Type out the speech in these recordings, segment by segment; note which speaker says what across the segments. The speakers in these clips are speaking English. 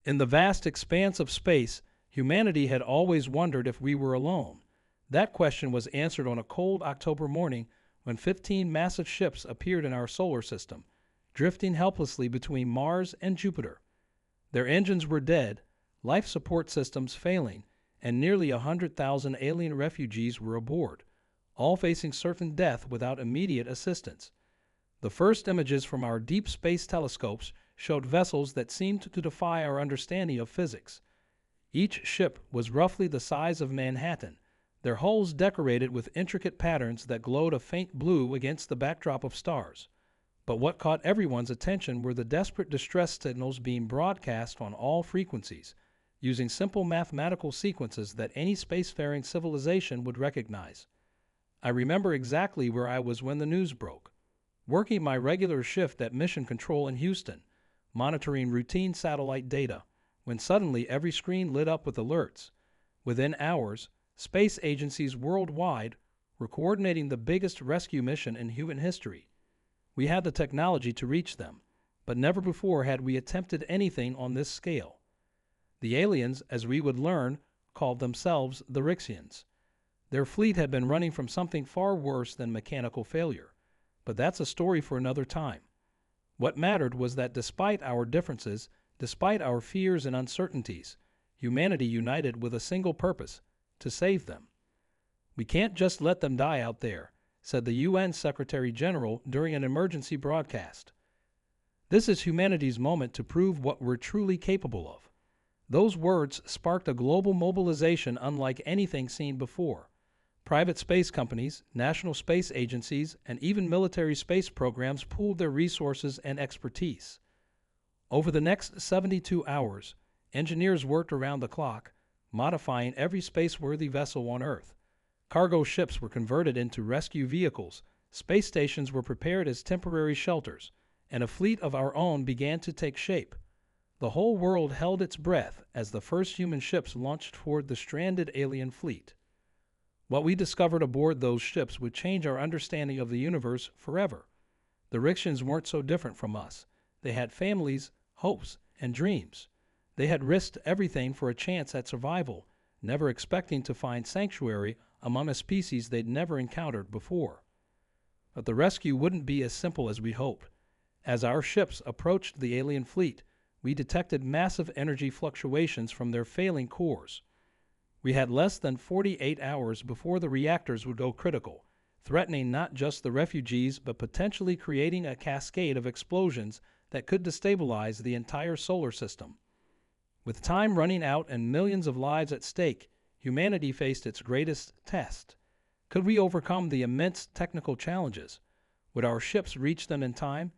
Speaker 1: In the vast expanse of space, humanity had always wondered if we were alone. That question was answered on a cold October morning when 15 massive ships appeared in our solar system, drifting helplessly between Mars and Jupiter. Their engines were dead, life support systems failing, and nearly 100,000 alien refugees were aboard, all facing certain death without immediate assistance. The first images from our deep space telescopes showed vessels that seemed to defy our understanding of physics. Each ship was roughly the size of Manhattan, their hulls decorated with intricate patterns that glowed a faint blue against the backdrop of stars. But what caught everyone's attention were the desperate distress signals being broadcast on all frequencies, using simple mathematical sequences that any spacefaring civilization would recognize. I remember exactly where I was when the news broke, working my regular shift at Mission Control in Houston, monitoring routine satellite data, when suddenly every screen lit up with alerts. Within hours, space agencies worldwide were coordinating the biggest rescue mission in human history. We had the technology to reach them, but never before had we attempted anything on this scale. The aliens, as we would learn, called themselves the Rixians. Their fleet had been running from something far worse than mechanical failure, but that's a story for another time. What mattered was that despite our differences, despite our fears and uncertainties, humanity united with a single purpose: to save them. "We can't just let them die out there," said the UN Secretary General during an emergency broadcast. "This is humanity's moment to prove what we're truly capable of." Those words sparked a global mobilization unlike anything seen before. Private space companies, national space agencies, and even military space programs pooled their resources and expertise. Over the next 72 hours, engineers worked around the clock, modifying every space-worthy vessel on Earth. Cargo ships were converted into rescue vehicles, space stations were prepared as temporary shelters, and a fleet of our own began to take shape. The whole world held its breath as the first human ships launched toward the stranded alien fleet. What we discovered aboard those ships would change our understanding of the universe forever. The Rixians weren't so different from us. They had families, hopes, and dreams. They had risked everything for a chance at survival, never expecting to find sanctuary among a species they'd never encountered before. But the rescue wouldn't be as simple as we hoped. As our ships approached the alien fleet, we detected massive energy fluctuations from their failing cores. We had less than 48 hours before the reactors would go critical, threatening not just the refugees but potentially creating a cascade of explosions that could destabilize the entire solar system. With time running out and millions of lives at stake, humanity faced its greatest test. Could we overcome the immense technical challenges? Would our ships reach them in time?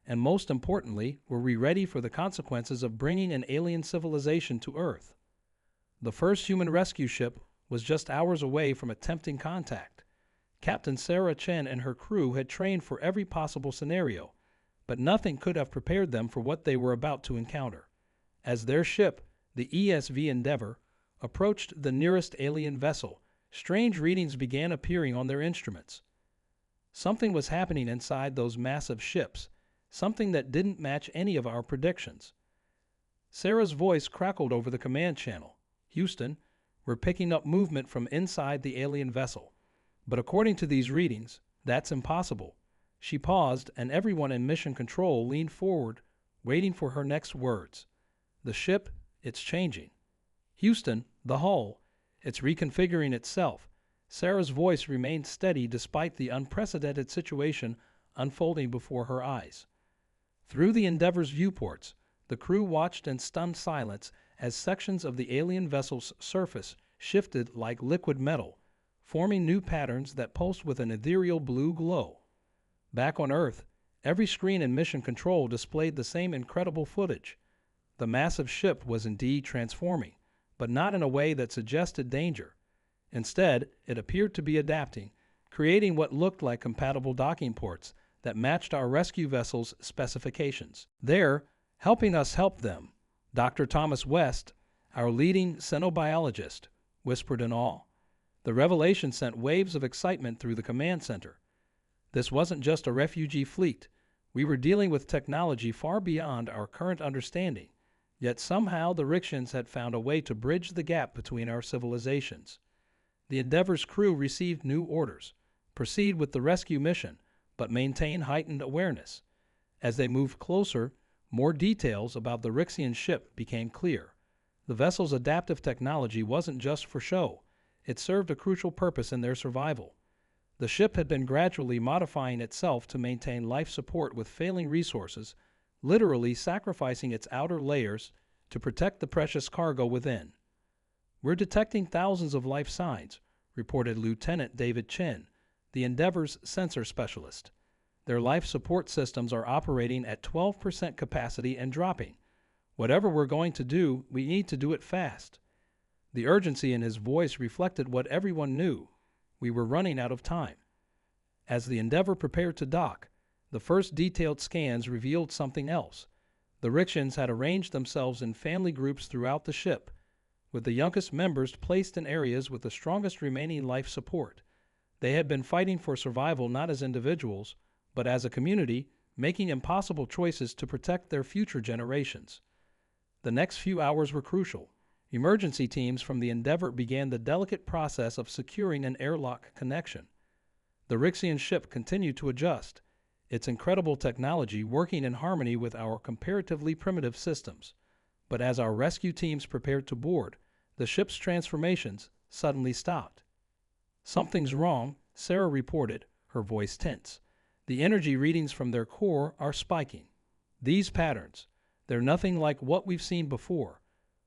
Speaker 1: And most importantly, were we ready for the consequences of bringing an alien civilization to Earth? The first human rescue ship was just hours away from attempting contact. Captain Sarah Chen and her crew had trained for every possible scenario, but nothing could have prepared them for what they were about to encounter. As their ship, the ESV Endeavour, approached the nearest alien vessel, strange readings began appearing on their instruments. Something was happening inside those massive ships, something that didn't match any of our predictions. Sarah's voice crackled over the command channel. "Houston, we're picking up movement from inside the alien vessel. But according to these readings, that's impossible." She paused, and everyone in Mission Control leaned forward, waiting for her next words. "The ship, it's changing." "Houston, the hull, it's reconfiguring itself." Sarah's voice remained steady despite the unprecedented situation unfolding before her eyes. Through the Endeavor's viewports, the crew watched in stunned silence as sections of the alien vessel's surface shifted like liquid metal, forming new patterns that pulsed with an ethereal blue glow. Back on Earth, every screen in Mission Control displayed the same incredible footage. The massive ship was indeed transforming, but not in a way that suggested danger. Instead, it appeared to be adapting, creating what looked like compatible docking ports that matched our rescue vessel's specifications. There, helping us help them, Dr. Thomas West, our leading xenobiologist, whispered in awe. The revelation sent waves of excitement through the command center. This wasn't just a refugee fleet. We were dealing with technology far beyond our current understanding. Yet somehow the Rixians had found a way to bridge the gap between our civilizations. The Endeavor's crew received new orders: proceed with the rescue mission, but maintain heightened awareness. As they moved closer, more details about the Rixian ship became clear. The vessel's adaptive technology wasn't just for show. It served a crucial purpose in their survival. The ship had been gradually modifying itself to maintain life support with failing resources, literally sacrificing its outer layers to protect the precious cargo within. "We're detecting thousands of life signs," reported Lieutenant David Chin, the Endeavor's sensor specialist. "Their life support systems are operating at 12% capacity and dropping. Whatever we're going to do, we need to do it fast." The urgency in his voice reflected what everyone knew: we were running out of time. As the Endeavor prepared to dock, the first detailed scans revealed something else. The Rixians had arranged themselves in family groups throughout the ship, with the youngest members placed in areas with the strongest remaining life support. They had been fighting for survival not as individuals, but as a community, making impossible choices to protect their future generations. The next few hours were crucial. Emergency teams from the Endeavor began the delicate process of securing an airlock connection. The Rixian ship continued to adjust, its incredible technology working in harmony with our comparatively primitive systems. But as our rescue teams prepared to board, the ship's transformations suddenly stopped. "Something's wrong," Sarah reported, her voice tense. "The energy readings from their core are spiking. These patterns, they're nothing like what we've seen before."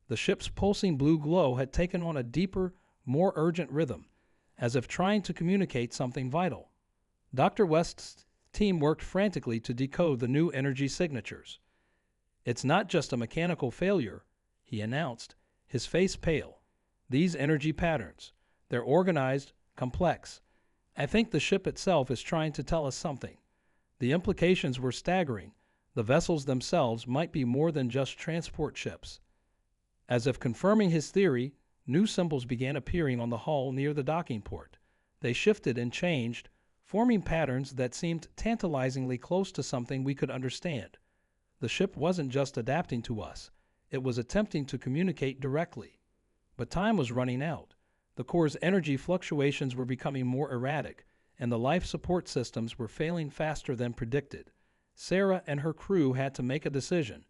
Speaker 1: The ship's pulsing blue glow had taken on a deeper, more urgent rhythm, as if trying to communicate something vital. Dr. West's team worked frantically to decode the new energy signatures. "It's not just a mechanical failure," he announced, his face pale. "These energy patterns, they're organized, complex. I think the ship itself is trying to tell us something." The implications were staggering. The vessels themselves might be more than just transport ships. As if confirming his theory, new symbols began appearing on the hull near the docking port. They shifted and changed, forming patterns that seemed tantalizingly close to something we could understand. The ship wasn't just adapting to us, it was attempting to communicate directly. But time was running out. The core's energy fluctuations were becoming more erratic, and the life support systems were failing faster than predicted. Sarah and her crew had to make a decision: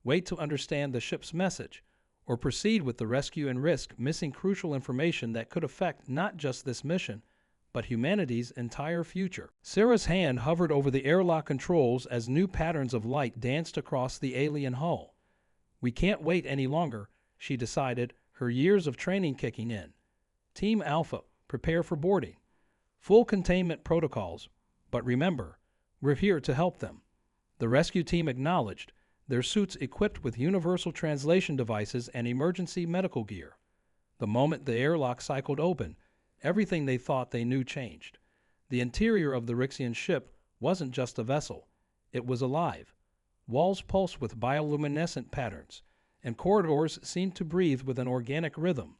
Speaker 1: wait to understand the ship's message, or proceed with the rescue and risk missing crucial information that could affect not just this mission, but humanity's entire future. Sarah's hand hovered over the airlock controls as new patterns of light danced across the alien hull. "We can't wait any longer," she decided, her years of training kicking in. "Team Alpha, prepare for boarding. Full containment protocols, but remember, we're here to help them." The rescue team acknowledged, their suits equipped with universal translation devices and emergency medical gear. The moment the airlock cycled open, everything they thought they knew changed. The interior of the Rixian ship wasn't just a vessel. It was alive. Walls pulsed with bioluminescent patterns, and corridors seemed to breathe with an organic rhythm.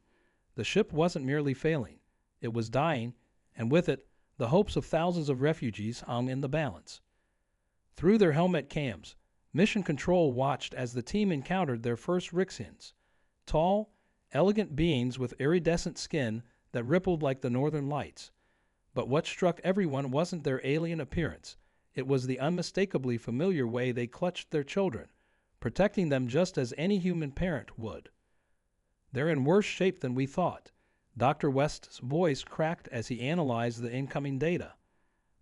Speaker 1: The ship wasn't merely failing. It was dying, and with it, the hopes of thousands of refugees hung in the balance. Through their helmet cams, Mission Control watched as the team encountered their first Rixians. Tall, elegant beings with iridescent skin that rippled like the northern lights. But what struck everyone wasn't their alien appearance. It was the unmistakably familiar way they clutched their children, protecting them just as any human parent would. "They're in worse shape than we thought." Dr. West's voice cracked as he analyzed the incoming data.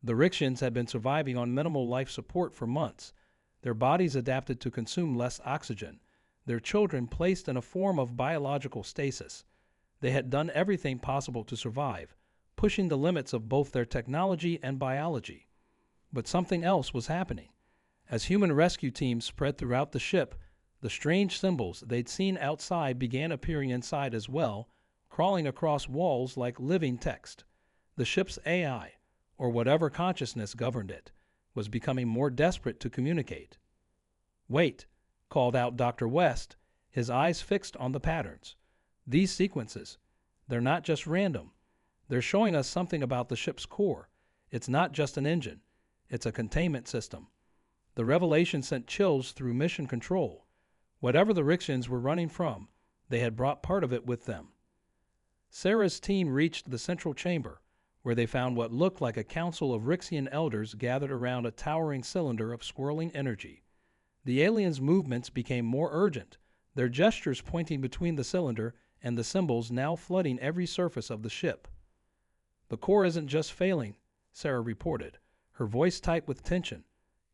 Speaker 1: The Rixians had been surviving on minimal life support for months. Their bodies adapted to consume less oxygen, their children placed in a form of biological stasis. They had done everything possible to survive, pushing the limits of both their technology and biology. But something else was happening. As human rescue teams spread throughout the ship, the strange symbols they'd seen outside began appearing inside as well, crawling across walls like living text. The ship's AI, or whatever consciousness governed it, was becoming more desperate to communicate. "Wait," called out Dr. West, his eyes fixed on the patterns. "These sequences, they're not just random. They're showing us something about the ship's core. It's not just an engine. It's a containment system." The revelation sent chills through Mission Control. Whatever the Rixians were running from, they had brought part of it with them. Sarah's team reached the central chamber, where they found what looked like a council of Rixian elders gathered around a towering cylinder of swirling energy. The aliens' movements became more urgent, their gestures pointing between the cylinder and the symbols now flooding every surface of the ship. "The core isn't just failing," Sarah reported, her voice tight with tension.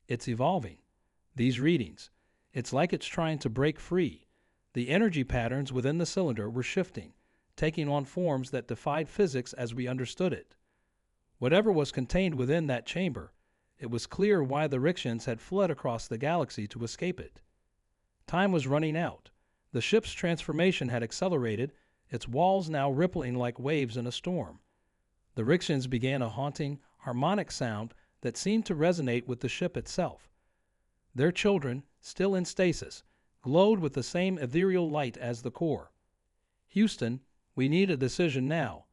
Speaker 1: "It's evolving. These readings, it's like it's trying to break free." The energy patterns within the cylinder were shifting, taking on forms that defied physics as we understood it. Whatever was contained within that chamber, it was clear why the Rixians had fled across the galaxy to escape it. Time was running out. The ship's transformation had accelerated, its walls now rippling like waves in a storm. The Rixians began a haunting, harmonic sound that seemed to resonate with the ship itself. Their children, still in stasis, glowed with the same ethereal light as the core. "Houston, we need a decision now."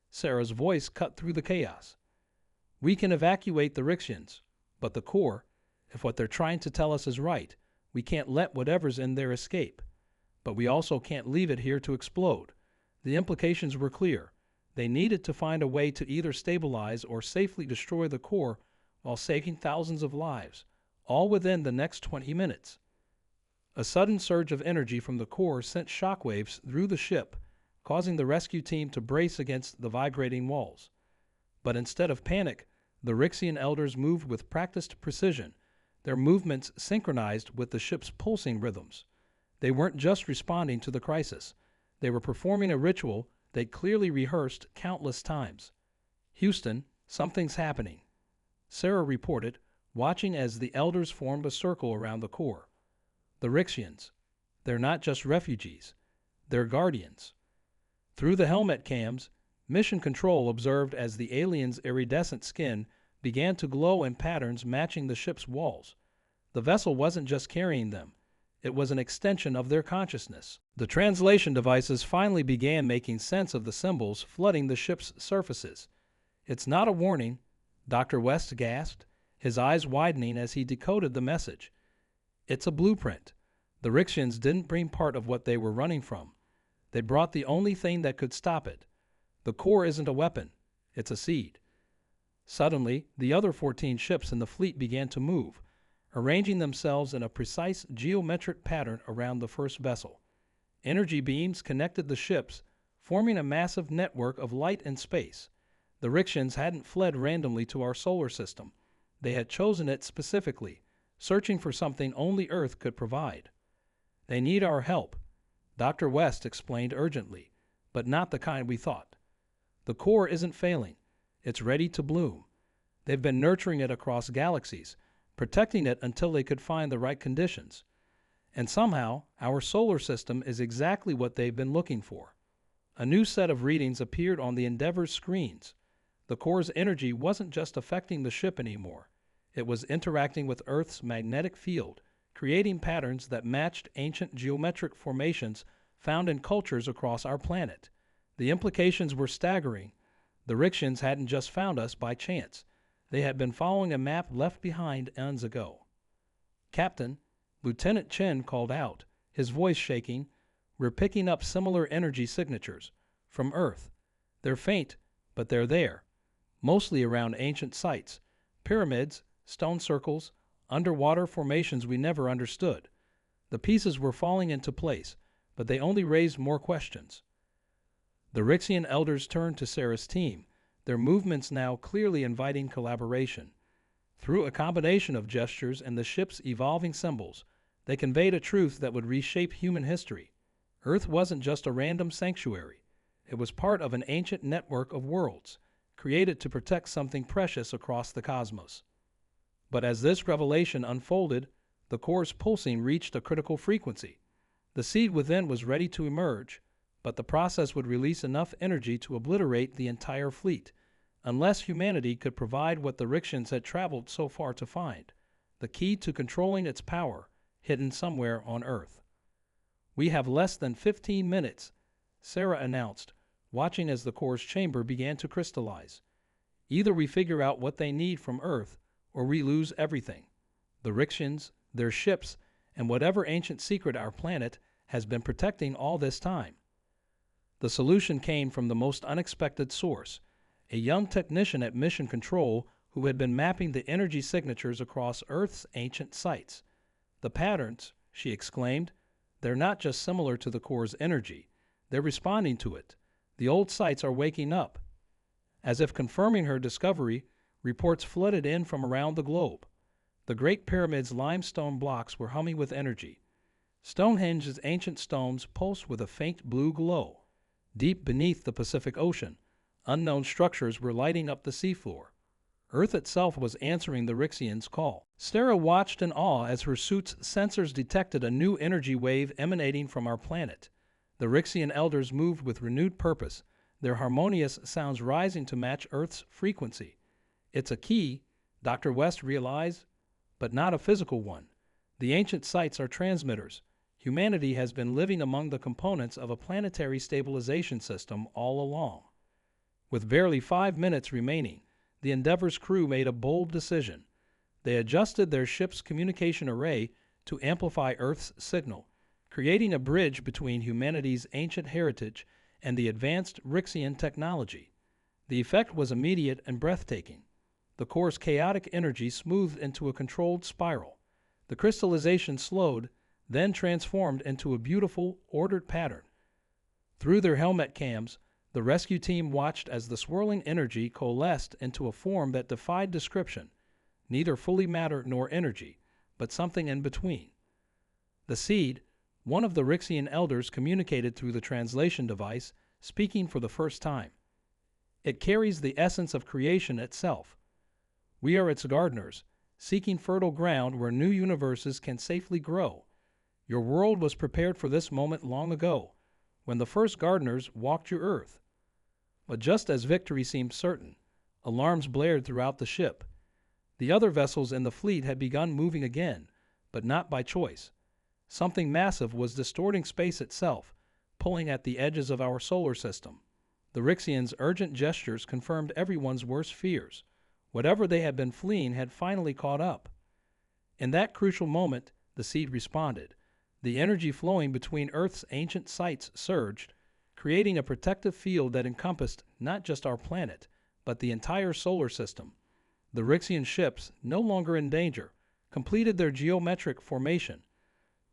Speaker 1: Sarah's voice cut through the chaos. "We can evacuate the Rixians, but the core, if what they're trying to tell us is right, we can't let whatever's in there escape. But we also can't leave it here to explode." The implications were clear. They needed to find a way to either stabilize or safely destroy the core while saving thousands of lives, all within the next 20 minutes. A sudden surge of energy from the core sent shockwaves through the ship, causing the rescue team to brace against the vibrating walls. But instead of panic, the Rixian elders moved with practiced precision, their movements synchronized with the ship's pulsing rhythms. They weren't just responding to the crisis. They were performing a ritual they'd clearly rehearsed countless times. "Houston, something's happening," Sarah reported, watching as the elders formed a circle around the core. "The Rixians, they're not just refugees, they're guardians." Through the helmet cams, Mission Control observed as the aliens' iridescent skin began to glow in patterns matching the ship's walls. The vessel wasn't just carrying them. It was an extension of their consciousness. The translation devices finally began making sense of the symbols flooding the ship's surfaces. "It's not a warning," Dr. West gasped, his eyes widening as he decoded the message. "It's a blueprint. The Rixians didn't bring part of what they were running from. They brought the only thing that could stop it. The core isn't a weapon. It's a seed." Suddenly, the other 14 ships in the fleet began to move, arranging themselves in a precise geometric pattern around the first vessel. Energy beams connected the ships, forming a massive network of light and space. The Rixians hadn't fled randomly to our solar system. They had chosen it specifically, searching for something only Earth could provide. "They need our help," Dr. West explained urgently, "but not the kind we thought. The core isn't failing. It's ready to bloom. They've been nurturing it across galaxies, protecting it until they could find the right conditions. And somehow, our solar system is exactly what they've been looking for." A new set of readings appeared on the Endeavor's screens. The core's energy wasn't just affecting the ship anymore. It was interacting with Earth's magnetic field, creating patterns that matched ancient geometric formations found in cultures across our planet. The implications were staggering. The Rixians hadn't just found us by chance. They had been following a map left behind eons ago. "Captain," Lieutenant Chen called out, his voice shaking, "we're picking up similar energy signatures from Earth. They're faint, but they're there, mostly around ancient sites, pyramids, stone circles, underwater formations we never understood. The pieces were falling into place, but they only raised more questions." The Rixian elders turned to Sarah's team, their movements now clearly inviting collaboration. Through a combination of gestures and the ship's evolving symbols, they conveyed a truth that would reshape human history. Earth wasn't just a random sanctuary. It was part of an ancient network of worlds, created to protect something precious across the cosmos. But as this revelation unfolded, the core's pulsing reached a critical frequency. The seed within was ready to emerge, but the process would release enough energy to obliterate the entire fleet, unless humanity could provide what the Rixians had traveled so far to find, the key to controlling its power, hidden somewhere on Earth. "We have less than 15 minutes, Sarah announced, watching as the core's chamber began to crystallize. "Either we figure out what they need from Earth, or we lose everything. The Rixians, their ships, and whatever ancient secret our planet has been protecting all this time. The solution came from the most unexpected source, a young technician at Mission Control who had been mapping the energy signatures across Earth's ancient sites. "The patterns," she exclaimed, "they're not just similar to the core's energy, they're responding to it. The old sites are waking up." As if confirming her discovery, reports flooded in from around the globe. The Great Pyramid's limestone blocks were humming with energy. Stonehenge's ancient stones pulsed with a faint blue glow. Deep beneath the Pacific Ocean, unknown structures were lighting up the seafloor. Earth itself was answering the Rixians' call. Sarah watched in awe as her suit's sensors detected a new energy wave emanating from our planet. The Rixian elders moved with renewed purpose, their harmonious sounds rising to match Earth's frequency. "It's a key," Dr. West realized, "but not a physical one. The ancient sites are transmitters. Humanity has been living among the components of a planetary stabilization system all along." With barely 5 minutes remaining, the Endeavor's crew made a bold decision. They adjusted their ship's communication array to amplify Earth's signal, creating a bridge between humanity's ancient heritage and the advanced Rixian technology. The effect was immediate and breathtaking. The core's chaotic energy smoothed into a controlled spiral. The crystallization slowed, then transformed into a beautiful, ordered pattern. Through their helmet cams, the rescue team watched as the swirling energy coalesced into a form that defied description, neither fully matter nor energy, but something in between. The Seed, one of the Rixian elders, communicated through the translation device, speaking for the first time. "It carries the essence of creation itself. We are its gardeners, seeking fertile ground where new universes can safely grow. Your world was prepared for this moment long ago, when the first gardeners walked your Earth." But just as victory seemed certain, alarms blared throughout the ship. The other vessels in the fleet had begun moving again, but not by choice. Something massive was distorting space itself, pulling at the edges of our solar system. The Rixians' urgent gestures confirmed everyone's worst fears. Whatever they had been fleeing had finally caught up. In that crucial moment, the Seed responded. The energy flowing between Earth's ancient sites surged, creating a protective field that encompassed not just our planet, but the entire solar system. The Rixian ships, no longer in danger, completed their geometric formation.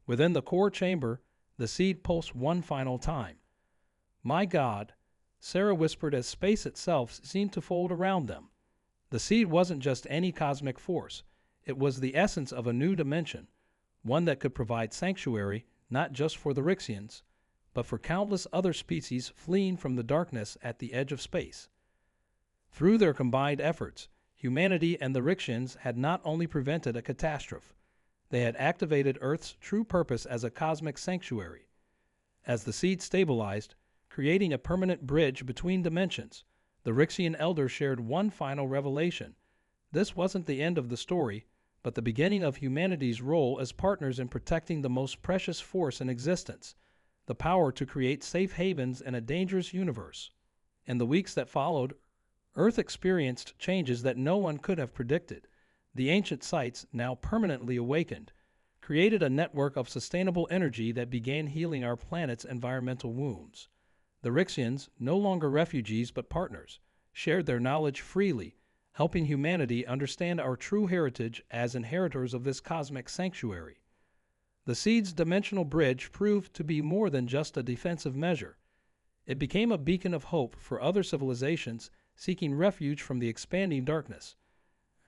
Speaker 1: Within the core chamber, the Seed pulsed one final time. "My God," Sarah whispered as space itself seemed to fold around them. The Seed wasn't just any cosmic force. It was the essence of a new dimension, one that could provide sanctuary not just for the Rixians, but for countless other species fleeing from the darkness at the edge of space. Through their combined efforts, humanity and the Rixians had not only prevented a catastrophe, they had activated Earth's true purpose as a cosmic sanctuary. As the Seed stabilized, creating a permanent bridge between dimensions, the Rixian elders shared one final revelation. This wasn't the end of the story, but the beginning of humanity's role as partners in protecting the most precious force in existence, the power to create safe havens in a dangerous universe. In the weeks that followed, Earth experienced changes that no one could have predicted. The ancient sites, now permanently awakened, created a network of sustainable energy that began healing our planet's environmental wounds. The Rixians, no longer refugees but partners, shared their knowledge freely, helping humanity understand our true heritage as inheritors of this cosmic sanctuary. The Seed's dimensional bridge proved to be more than just a defensive measure. It became a beacon of hope for other civilizations seeking refuge from the expanding darkness.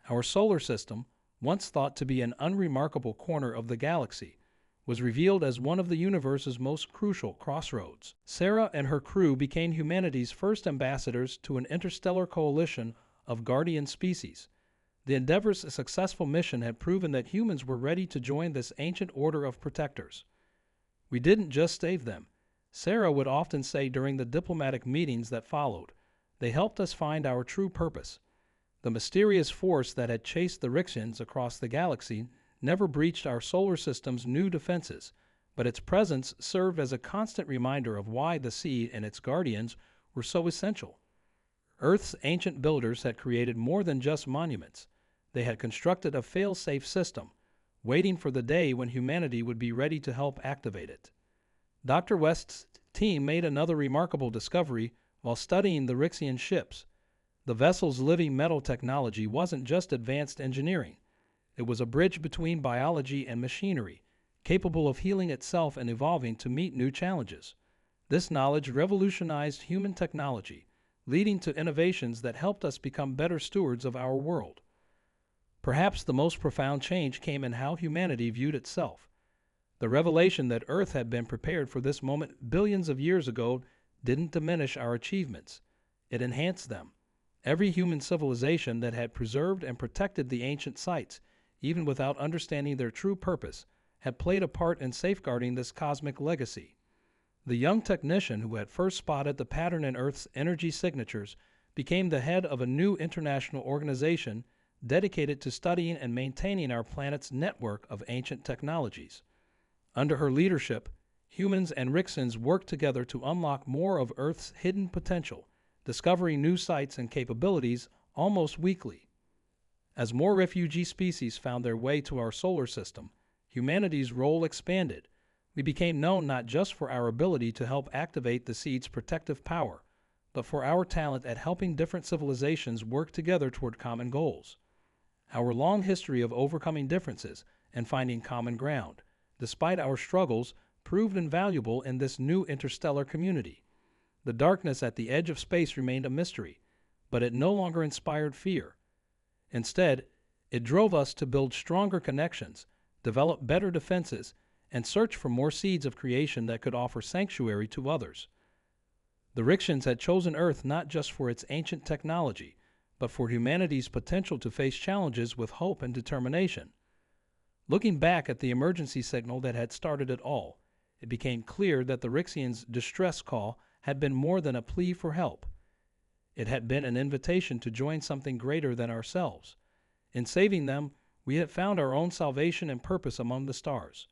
Speaker 1: Our solar system, once thought to be an unremarkable corner of the galaxy, was revealed as one of the universe's most crucial crossroads. Sarah and her crew became humanity's first ambassadors to an interstellar coalition of guardian species. The Endeavor's successful mission had proven that humans were ready to join this ancient order of protectors. "We didn't just save them," Sarah would often say during the diplomatic meetings that followed. "They helped us find our true purpose." The mysterious force that had chased the Rixians across the galaxy never breached our solar system's new defenses, but its presence served as a constant reminder of why the Seed and its guardians were so essential. Earth's ancient builders had created more than just monuments. They had constructed a fail-safe system, waiting for the day when humanity would be ready to help activate it. Dr. West's team made another remarkable discovery while studying the Rixian ships. The vessel's living metal technology wasn't just advanced engineering. It was a bridge between biology and machinery, capable of healing itself and evolving to meet new challenges. This knowledge revolutionized human technology, leading to innovations that helped us become better stewards of our world. Perhaps the most profound change came in how humanity viewed itself. The revelation that Earth had been prepared for this moment billions of years ago didn't diminish our achievements. It enhanced them. Every human civilization that had preserved and protected the ancient sites, even without understanding their true purpose, had played a part in safeguarding this cosmic legacy. The young technician who had first spotted the pattern in Earth's energy signatures became the head of a new international organization dedicated to studying and maintaining our planet's network of ancient technologies. Under her leadership, humans and Rixians worked together to unlock more of Earth's hidden potential, discovering new sites and capabilities almost weekly. As more refugee species found their way to our solar system, humanity's role expanded. We became known not just for our ability to help activate the seed's protective power, but for our talent at helping different civilizations work together toward common goals. Our long history of overcoming differences and finding common ground, despite our struggles, proved invaluable in this new interstellar community. The darkness at the edge of space remained a mystery, but it no longer inspired fear. Instead, it drove us to build stronger connections, develop better defenses, and search for more seeds of creation that could offer sanctuary to others. The Rixians had chosen Earth not just for its ancient technology, but for humanity's potential to face challenges with hope and determination. Looking back at the emergency signal that had started it all, it became clear that the Rixians' distress call had been more than a plea for help. It had been an invitation to join something greater than ourselves. In saving them, we had found our own salvation and purpose among the stars.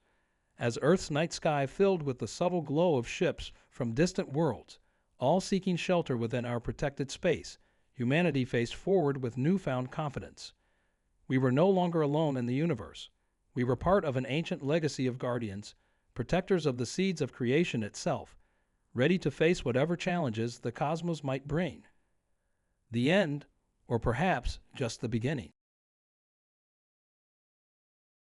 Speaker 1: As Earth's night sky filled with the subtle glow of ships from distant worlds, all seeking shelter within our protected space, humanity faced forward with newfound confidence. We were no longer alone in the universe. We were part of an ancient legacy of guardians, protectors of the seeds of creation itself, ready to face whatever challenges the cosmos might bring. The end, or perhaps just the beginning.